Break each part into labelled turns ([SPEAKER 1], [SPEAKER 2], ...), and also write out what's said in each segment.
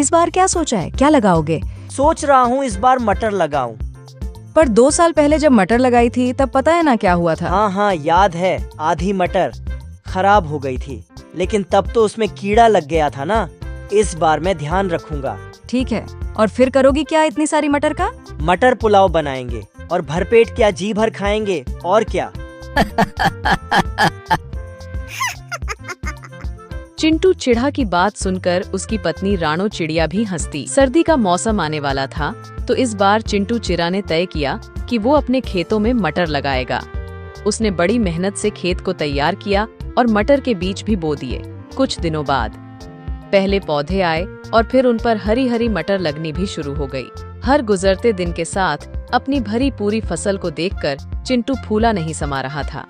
[SPEAKER 1] इस बार क्या सोचा है, क्या लगाओगे?
[SPEAKER 2] सोच रहा हूँ इस बार मटर लगाऊं।
[SPEAKER 1] पर 2 साल पहले जब मटर लगाई थी तब पता है ना क्या हुआ था?
[SPEAKER 2] हाँ याद है, आधी मटर खराब हो गई थी, लेकिन तब तो उसमें कीड़ा लग गया था ना। इस बार मैं ध्यान रखूंगा।
[SPEAKER 1] ठीक है, और फिर करोगी क्या इतनी सारी मटर का?
[SPEAKER 2] मटर पुलाव बनाएंगे और भरपेट क्या जी भर खाएंगे, और क्या।
[SPEAKER 3] चिंटू चिढ़ा की बात सुनकर उसकी पत्नी राणो चिड़िया भी हंसती। सर्दी का मौसम आने वाला था, तो इस बार चिंटू चिड़ा ने तय किया कि वो अपने खेतों में मटर लगाएगा। उसने बड़ी मेहनत से खेत को तैयार किया और मटर के बीज भी बो दिए। कुछ दिनों बाद पहले पौधे आए और फिर उन पर हरी हरी मटर लगनी भी शुरू हो गई। हर गुजरते दिन के साथ अपनी भरी पूरी फसल को देखकर चिंटू फूला नहीं समा रहा था।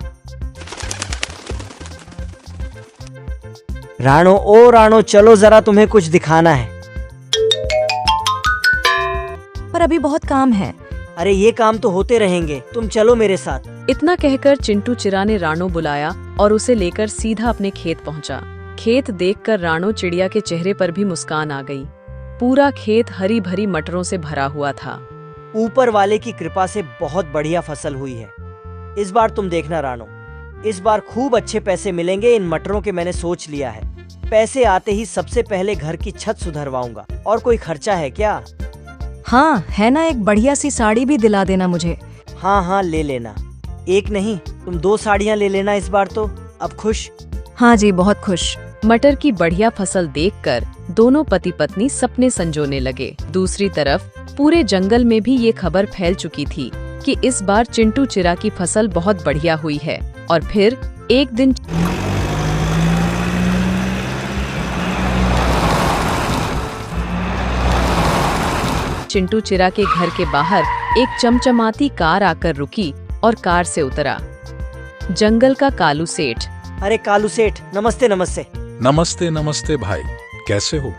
[SPEAKER 2] राणो चलो जरा, तुम्हें कुछ दिखाना है।
[SPEAKER 1] पर अभी बहुत काम है।
[SPEAKER 2] अरे ये काम तो होते रहेंगे, तुम चलो मेरे साथ।
[SPEAKER 3] इतना कहकर चिंटू चिड़ा ने राणो बुलाया और उसे लेकर सीधा अपने खेत पहुंचा। खेत देखकर राणो चिड़िया के चेहरे पर भी मुस्कान आ गई। पूरा खेत हरी भरी मटरों से भरा हुआ था।
[SPEAKER 2] ऊपर वाले की कृपा से बहुत बढ़िया फसल हुई है। इस बार तुम देखना राणो, इस बार खूब अच्छे पैसे मिलेंगे इन मटरों के। मैंने सोच लिया है, पैसे आते ही सबसे पहले घर की छत सुधरवाऊंगा। और कोई खर्चा है क्या?
[SPEAKER 1] हाँ है ना, एक बढ़िया सी साड़ी भी दिला देना मुझे।
[SPEAKER 2] हाँ ले लेना। एक नहीं, तुम 2 साड़ियाँ ले लेना इस बार तो। अब खुश?
[SPEAKER 1] हाँ जी, बहुत खुश।
[SPEAKER 3] मटर की बढ़िया फसल देखकर दोनों पति पत्नी सपने संजोने लगे। दूसरी तरफ पूरे जंगल में भी ये खबर फैल चुकी थी कि इस बार चिंटू चिड़ा की फसल बहुत बढ़िया हुई है। और फिर एक दिन चिंटू चिड़ा के घर के बाहर एक चमचमाती कार आकर रुकी और कार से उतरा जंगल का कालू सेठ।
[SPEAKER 2] अरे कालू सेठ, नमस्ते। नमस्ते
[SPEAKER 4] नमस्ते नमस्ते भाई, कैसे हो?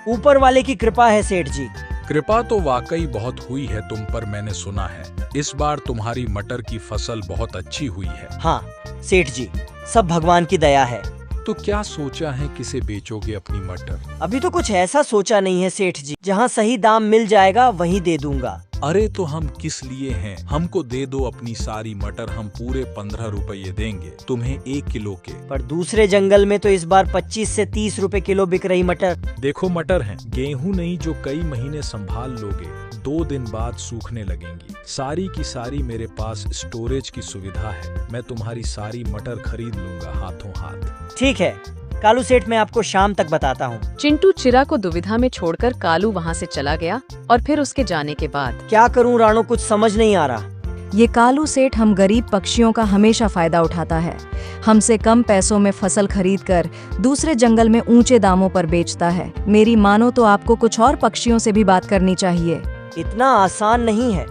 [SPEAKER 2] ऊपर वाले की कृपा है सेठ जी।
[SPEAKER 4] कृपा तो वाकई बहुत हुई है तुम पर, मैंने सुना है इस बार तुम्हारी मटर की फसल बहुत अच्छी हुई है।
[SPEAKER 2] हाँ सेठ जी, सब भगवान की दया है।
[SPEAKER 4] तो क्या सोचा है किसे बेचोगे अपनी मटर?
[SPEAKER 2] अभी तो कुछ ऐसा सोचा नहीं है सेठ जी, जहाँ सही दाम मिल जाएगा वहीं दे दूंगा।
[SPEAKER 4] अरे तो हम किस लिए हैं? हमको दे दो अपनी सारी मटर, हम पूरे 15 रुपये देंगे तुम्हें 1 किलो के।
[SPEAKER 2] पर दूसरे जंगल में तो इस बार 25 से 30 रुपए किलो बिक रही मटर।
[SPEAKER 4] देखो मटर है, गेहूं नहीं जो कई महीने संभाल लोगे, 2 दिन बाद सूखने लगेंगी। सारी की सारी मेरे पास स्टोरेज की सुविधा है, मैं तुम्हारी सारी मटर खरीद लूंगा हाथों हाथ।
[SPEAKER 2] ठीक है कालू सेठ, मैं आपको शाम तक बताता हूँ।
[SPEAKER 3] चिंटू चिड़ा को दुविधा में छोड़कर कालू वहाँ से चला गया। और फिर उसके जाने के बाद
[SPEAKER 2] क्या करूँ राणो, कुछ समझ नहीं आ रहा।
[SPEAKER 1] ये कालू सेठ हम गरीब पक्षियों का हमेशा फायदा उठाता है। हमसे कम पैसों में फसल खरीदकर दूसरे जंगल में ऊंचे दामों पर बेचता है। मेरी मानो तो आपको कुछ और पक्षियों से भी बात करनी चाहिए।
[SPEAKER 2] इतना आसान नहीं है।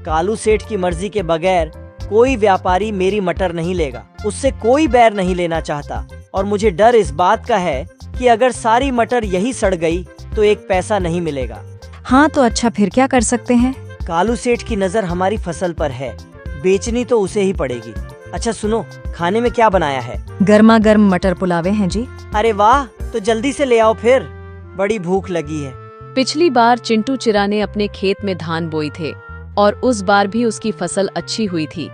[SPEAKER 2] कालू सेठ की मर्जी के बगैर कोई व्यापारी मेरी मटर नहीं लेगा। उससे कोई बैर नहीं लेना चाहता। और मुझे डर इस बात का है कि अगर सारी मटर यही सड़ गई तो 1 पैसा नहीं मिलेगा।
[SPEAKER 1] हाँ तो अच्छा, फिर क्या कर सकते हैं?
[SPEAKER 2] कालू सेठ की नजर हमारी फसल पर है, बेचनी तो उसे ही पड़ेगी। अच्छा सुनो, खाने में क्या बनाया है?
[SPEAKER 1] गर्मा गर्म मटर पुलावे हैं जी।
[SPEAKER 2] अरे वाह, तो जल्दी से ले आओ फिर, बड़ी भूख लगी है।
[SPEAKER 3] पिछली बार चिंटू चिड़ा ने अपने खेत में धान बोई थे और उस बार भी उसकी फसल अच्छी हुई थी,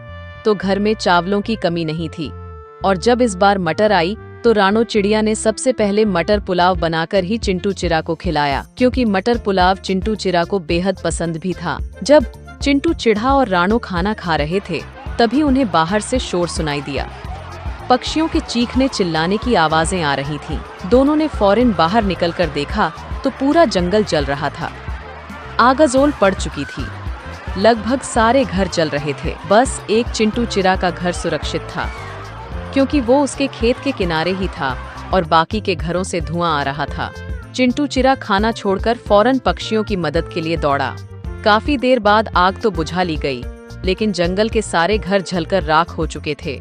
[SPEAKER 3] तो घर में चावलों की कमी नहीं थी। और जब इस बार मटर आई तो राणो चिड़िया ने सबसे पहले मटर पुलाव बनाकर ही चिंटू चिड़ा को खिलाया, क्योंकि मटर पुलाव चिंटू चिड़ा को बेहद पसंद भी था। जब चिंटू चिड़ा और राणो खाना खा रहे थे तभी उन्हें बाहर से शोर सुनाई दिया। पक्षियों के चीखने चिल्लाने की आवाजें आ रही थीं। दोनों ने फौरन बाहर निकलकर देखा तो पूरा जंगल जल रहा था। आगजोल पड़ चुकी थी, लगभग सारे घर जल रहे थे। बस एक चिंटू चिड़ा का घर सुरक्षित था, क्योंकि वो उसके खेत के किनारे ही था और बाकी के घरों से धुआं आ रहा था। चिंटू चिड़ा खाना छोड़कर फौरन पक्षियों की मदद के लिए दौड़ा। काफी देर बाद आग तो बुझा ली गई, लेकिन जंगल के सारे घर जलकर राख हो चुके थे।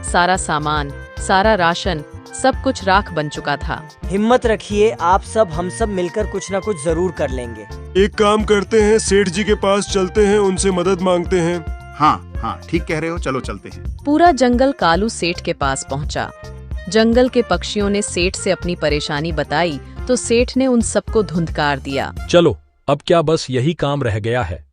[SPEAKER 3] सारा सामान, सारा राशन, सब कुछ राख बन चुका था।
[SPEAKER 2] हिम्मत रखिए आप सब, हम सब मिलकर कुछ न कुछ जरूर कर लेंगे।
[SPEAKER 5] एक काम करते हैं, सेठ जी के पास चलते हैं, उनसे मदद मांगते हैं।
[SPEAKER 6] हाँ ठीक कह रहे हो, चलो चलते हैं।
[SPEAKER 3] पूरा जंगल कालू सेठ के पास पहुंचा। जंगल के पक्षियों ने सेठ से अपनी परेशानी बताई तो सेठ ने उन सबको धुंधकार दिया।
[SPEAKER 4] चलो अब क्या बस यही काम रह गया है?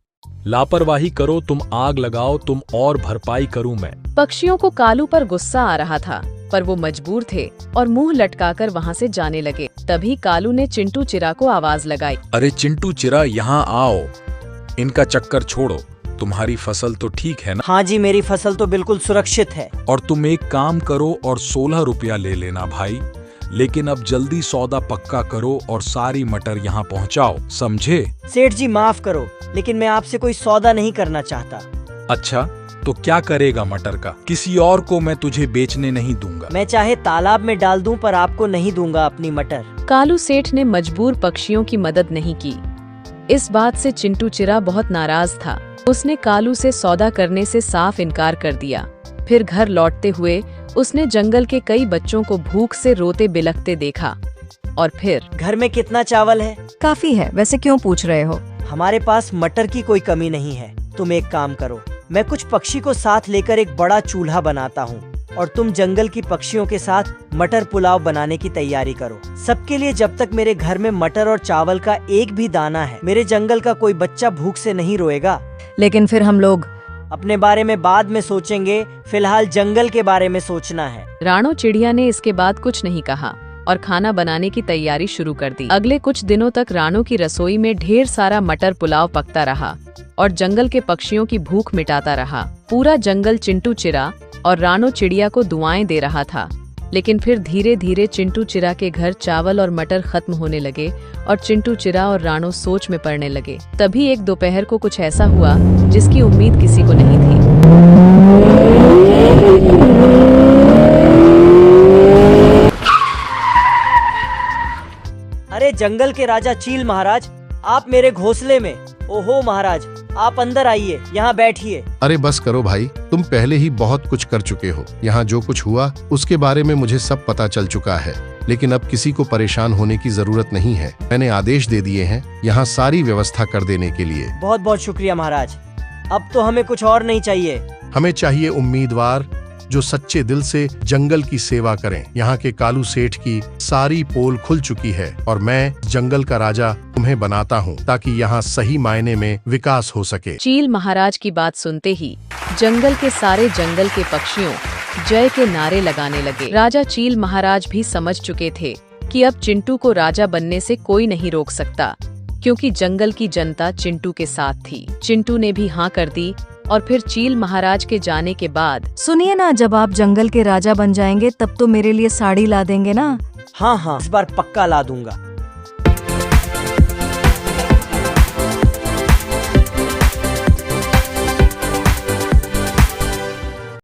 [SPEAKER 4] लापरवाही करो तुम, आग लगाओ तुम, और भरपाई करूं मैं।
[SPEAKER 3] पक्षियों को कालू पर गुस्सा आ रहा था, पर वो मजबूर थे और मुंह लटकाकर वहां से जाने लगे। तभी कालू ने चिंटू चिरा को आवाज लगाई।
[SPEAKER 4] अरे चिंटू चिरा, यहाँ आओ, इनका चक्कर छोड़ो। तुम्हारी फसल तो ठीक है ना?
[SPEAKER 2] हाँ जी, मेरी फसल तो बिल्कुल सुरक्षित है।
[SPEAKER 4] और तुम एक काम करो और 16 रुपया ले लेना भाई, लेकिन अब जल्दी सौदा पक्का करो और सारी मटर यहाँ पहुँचाओ, समझे?
[SPEAKER 2] सेठ जी माफ करो, लेकिन मैं आपसे कोई सौदा नहीं करना चाहता।
[SPEAKER 4] अच्छा, तो क्या करेगा मटर का? किसी और को मैं तुझे बेचने नहीं दूंगा।
[SPEAKER 2] मैं चाहे तालाब में डाल दूं, पर आपको नहीं दूंगा अपनी मटर।
[SPEAKER 3] कालू सेठ ने मजबूर पक्षियों की मदद नहीं की। इस बात से चिंटू चिरा बहुत नाराज था। उसने कालू से सौदा करने से साफ इनकार कर दिया। फिर घर लौटते हुए उसने जंगल के कई बच्चों को भूख से रोते बिलखते देखा। और फिर
[SPEAKER 2] घर में कितना चावल है?
[SPEAKER 1] काफी है, वैसे क्यों पूछ रहे हो?
[SPEAKER 2] हमारे पास मटर की कोई कमी नहीं है। तुम एक काम करो, मैं कुछ पक्षी को साथ लेकर एक बड़ा चूल्हा बनाता हूँ और तुम जंगल की पक्षियों के साथ मटर पुलाव बनाने की तैयारी करो सबके लिए। जब तक मेरे घर में मटर और चावल का एक भी दाना है, मेरे जंगल का कोई बच्चा भूख से नहीं रोएगा।
[SPEAKER 1] लेकिन फिर हम लोग
[SPEAKER 2] अपने बारे में बाद में सोचेंगे, फिलहाल जंगल के बारे में सोचना है।
[SPEAKER 3] राणो चिड़िया ने इसके बाद कुछ नहीं कहा और खाना बनाने की तैयारी शुरू कर दी। अगले कुछ दिनों तक राणो की रसोई में ढेर सारा मटर पुलाव पकता रहा और जंगल के पक्षियों की भूख मिटाता रहा। पूरा जंगल चिंटू चिरा और राणो चिड़िया को दुआएं दे रहा था। लेकिन फिर धीरे धीरे चिंटू चिरा के घर चावल और मटर खत्म होने लगे और चिंटू चिरा और राणो सोच में पड़ने लगे। तभी एक दोपहर को कुछ ऐसा हुआ जिसकी उम्मीद किसी को नहीं थी।
[SPEAKER 2] अरे जंगल के राजा चील महाराज, आप मेरे घोंसले में। ओहो महाराज, आप अंदर आइए, यहाँ बैठिए।
[SPEAKER 6] अरे बस करो भाई, तुम पहले ही बहुत कुछ कर चुके हो। यहाँ जो कुछ हुआ उसके बारे में मुझे सब पता चल चुका है, लेकिन अब किसी को परेशान होने की जरूरत नहीं है। मैंने आदेश दे दिए हैं यहाँ सारी व्यवस्था कर देने के लिए।
[SPEAKER 2] बहुत बहुत शुक्रिया महाराज। अब तो हमें कुछ और नहीं चाहिए।
[SPEAKER 6] हमें चाहिए उम्मीदवार जो सच्चे दिल से जंगल की सेवा करें। यहाँ के कालू सेठ की सारी पोल खुल चुकी है और मैं जंगल का राजा तुम्हें बनाता हूँ ताकि यहाँ सही मायने में विकास हो सके।
[SPEAKER 3] चील महाराज की बात सुनते ही जंगल के सारे जंगल के पक्षियों जय के नारे लगाने लगे। राजा चील महाराज भी समझ चुके थे कि अब चिंटू को राजा बनने से कोई नहीं रोक सकता, क्योंकि जंगल की जनता चिंटू के साथ थी। चिंटू ने भी हाँ कर दी और फिर चील महाराज के जाने के बाद
[SPEAKER 1] सुनिए ना, जब आप जंगल के राजा बन जाएंगे तब तो मेरे लिए साड़ी ला देंगे ना?
[SPEAKER 2] हाँ हाँ, इस बार पक्का ला दूंगा।